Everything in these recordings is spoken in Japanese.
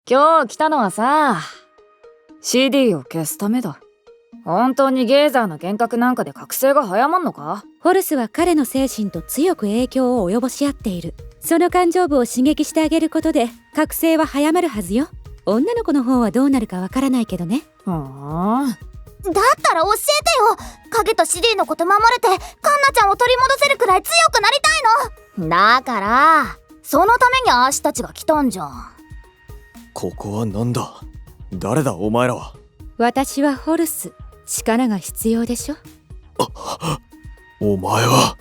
今日来たのはさ、CD を消すためだ。本当にゲイザーの幻覚なんかで覚醒が早まんのか？ホルスは彼の精神と強く影響を及ぼし合っている。その感情部を刺激してあげることで覚醒は早まるはずよ。女の子の方はどうなるかわからないけどね。だったら教えてよ。影と CD のこと守れてカンナちゃんを取り戻せるくらい強くなりたいの。だからそのためにアーシたちが来たんじゃん。ここはなんだ？誰だお前らは。私はホルス。力が必要でしょ。お前は。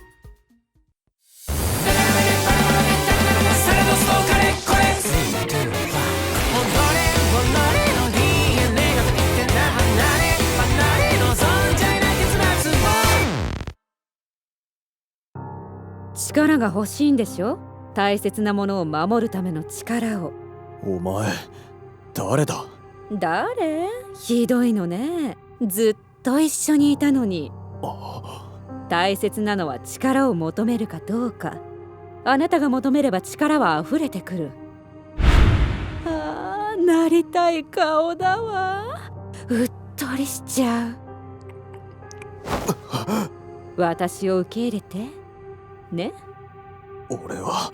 力が欲しいんでしょ。大切なものを守るための力を。お前誰だ？誰？ひどいのね。ずっと一緒にいたのに。大切なのは力を求めるかどうか。あなたが求めれば力は溢れてくる。なりたい顔だわ。うっとりしちゃう。私を受け入れてね。俺は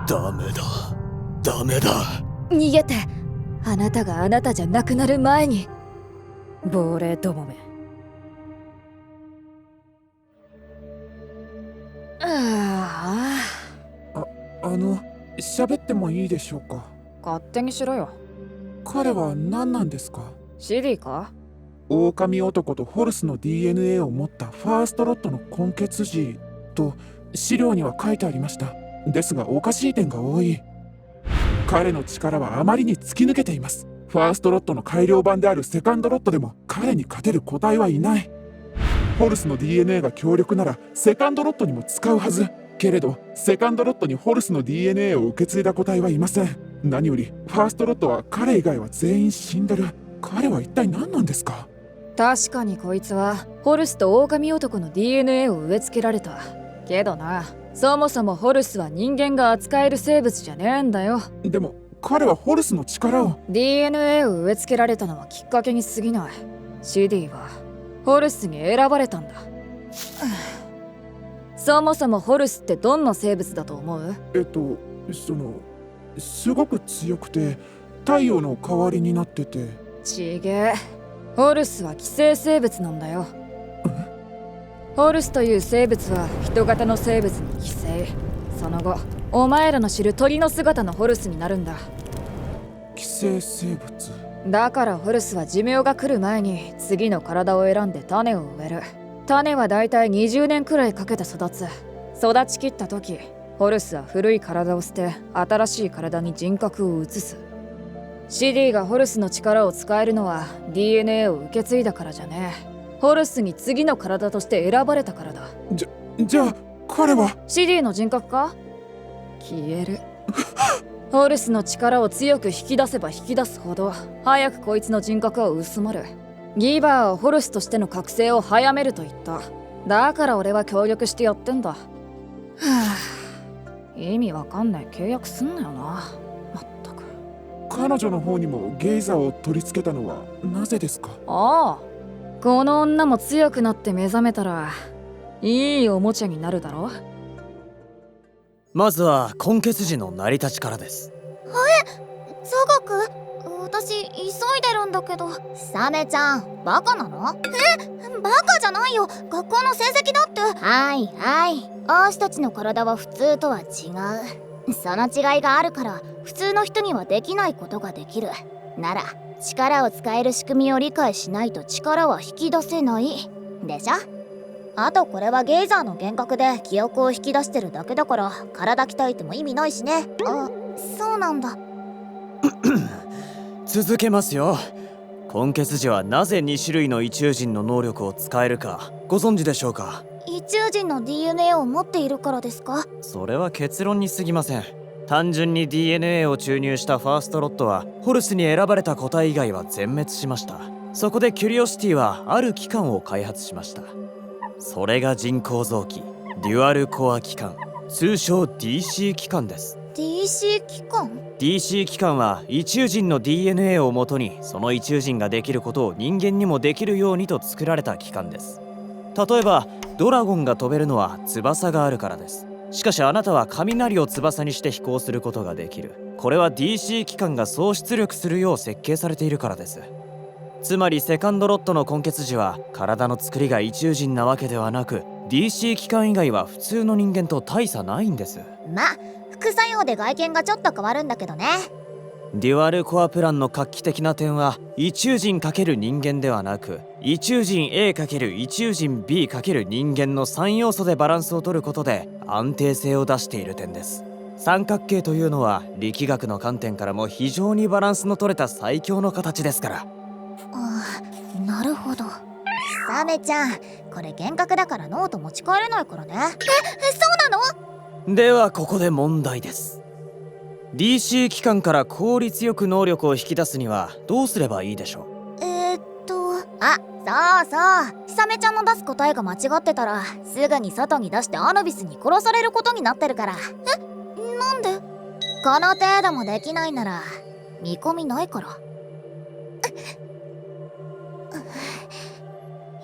ダメだ。逃げて。あなたがあなたじゃなくなる前に。亡霊どもめ。喋ってもいいでしょうか？勝手にしろよ。彼は何なんですか？ CD か？狼男とホルスの DNA を持ったファーストロットの根血児と資料には書いてありました。ですがおかしい点が多い。彼の力はあまりに突き抜けています。ファーストロットの改良版であるセカンドロットでも彼に勝てる個体はいない。ホルスの DNA が強力ならセカンドロットにも使うはず。けれどセカンドロットにホルスの DNA を受け継いだ個体はいません。何よりファーストロットは彼以外は全員死んでる。彼は一体何なんですか？確かにこいつはホルスと狼男の DNA を植え付けられた。けどな、そもそもホルスは人間が扱える生物じゃねえんだよ。でも彼はホルスの力を。 DNA を植え付けられたのはきっかけに過ぎない。 CD はホルスに選ばれたんだ。そもそもホルスってどんな生物だと思う？すごく強くて太陽の代わりになってて。ちげえ。ホルスは寄生生物なんだよ。ホルスという生物は人型の生物に寄生。その後お前らの知る鳥の姿のホルスになるんだ。寄生生物だからホルスは寿命が来る前に次の体を選んで種を植える。種はだいたい20年くらいかけて育つ。育ちきった時、ホルスは古い体を捨て新しい体に人格を移す。シディがホルスの力を使えるのは DNA を受け継いだからじゃねえ。ホルスに次の体として選ばれたからだ。じゃあ彼はシディの人格か？消える。ホルスの力を強く引き出せば引き出すほど早くこいつの人格は薄まる。ギバーはホルスとしての覚醒を早めると言った。だから俺は協力してやってんだ。意味わかんない契約すんなよな。まったく。彼女の方にもゲイザーを取り付けたのはなぜですか？ああ、この女も強くなって目覚めたらいいおもちゃになるだろ。まずは根血児の成り立ちからです。ザガク、私急いでるんだけど。サメちゃんバカなの？バカじゃないよ、学校の成績だって。はいアーシたちの体は普通とは違う。その違いがあるから普通の人にはできないことができる。なら力を使える仕組みを理解しないと力は引き出せないでしょ。あとこれはゲイザーの幻覚で記憶を引き出してるだけだから体鍛えても意味ないしね。そうなんだ。続けますよ。根血児はなぜ2種類の異虫人の能力を使えるかご存知でしょうか？異虫人の DNA を持っているからですか？それは結論に過ぎません。単純に DNA を注入したファーストロットはホルスに選ばれた個体以外は全滅しました。そこでキュリオシティはある器官を開発しました。それが人工臓器デュアルコア器官、通称 DC 器官です。DC 機関？ DC 機関は異宙人の DNA をもとにその異宙人ができることを人間にもできるようにと作られた機関です。例えばドラゴンが飛べるのは翼があるからです。しかしあなたは雷を翼にして飛行することができる。これは DC 機関が総出力するよう設計されているからです。つまりセカンドロットの根血時は体の作りが異宙人なわけではなく、 DC 機関以外は普通の人間と大差ないんです。副作用で外見がちょっと変わるんだけどね。デュアルコアプランの画期的な点は、異宙人×人間ではなく、異宙人 A× 異宙人 B× 人間の3要素でバランスを取ることで安定性を出している点です。三角形というのは力学の観点からも非常にバランスの取れた最強の形ですから。なるほど。サメちゃん、これ厳格だからノート持ち帰れないからね。そうなの？ではここで問題です。 DC 機関から効率よく能力を引き出すにはどうすればいいでしょう？そうサメちゃんの出す答えが間違ってたらすぐに外に出してアヌビスに殺されることになってるから。なんで？この程度もできないなら見込みないから。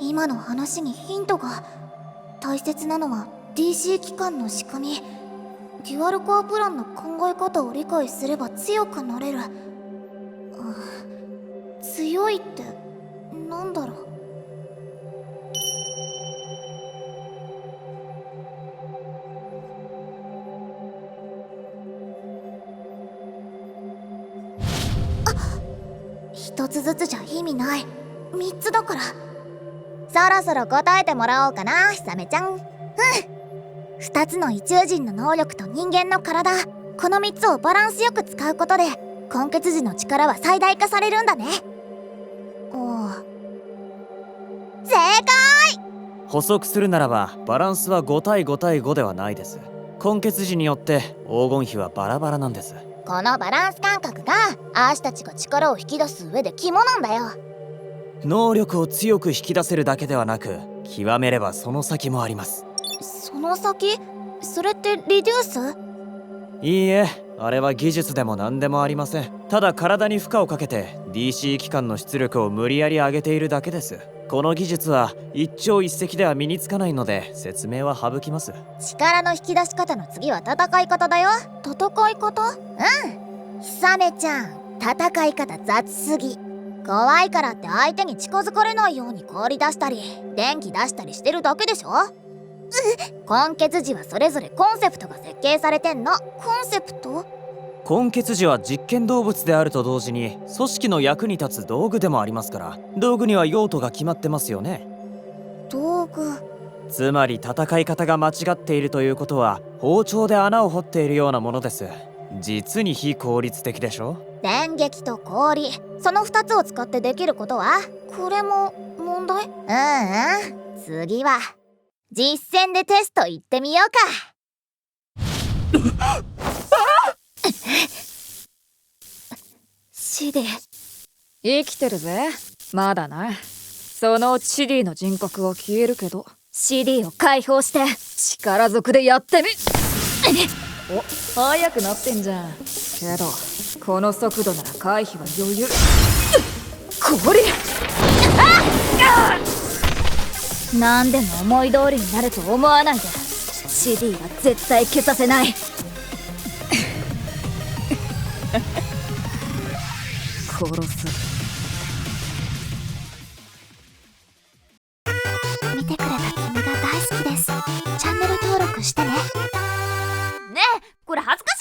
今の話にヒントが。大切なのは DC 機関の仕組み。デュアルコアプランの考え方を理解すれば強くなれる。強いってなんだろう。一つずつじゃ意味ない。3つだから。そろそろ答えてもらおうかな、ヒサメちゃん。2つの異宙人の能力と人間の体、この3つをバランスよく使うことで根血時の力は最大化されるんだね。正解！補足するならばバランスは5対5対5ではないです。根血時によって黄金比はバラバラなんです。このバランス感覚がアーシたちが力を引き出す上で肝なんだよ。能力を強く引き出せるだけではなく、極めればその先もあります。その先？それってリデュース？いいえ、あれは技術でも何でもありません。ただ体に負荷をかけて DC 機関の出力を無理やり上げているだけです。この技術は一朝一夕では身につかないので説明は省きます。力の引き出し方の次は戦い方だよ。戦い方？ヒサメちゃん、戦い方雑すぎ。怖いからって相手に近づかれないように氷出したり電気出したりしてるだけでしょ。根血時はそれぞれコンセプトが設計されてんの。コンセプト？根血時は実験動物であると同時に組織の役に立つ道具でもありますから、道具には用途が決まってますよね。道具？つまり戦い方が間違っているということは包丁で穴を掘っているようなものです。実に非効率的でしょ。電撃と氷、その2つを使ってできることは？これも問題？次は実践でテスト行ってみようか。シディ、生きてるぜ。まだな。そのうちシディの人格は消えるけど、シディを解放して力ずくでやってみ。お、速くなってんじゃん。けどこの速度なら回避は余裕。氷！なんでも思い通りになると思わないで。シディは絶対消させない。殺す。見てくれた君が大好きです。チャンネル登録してね。ねえ、これ恥ずか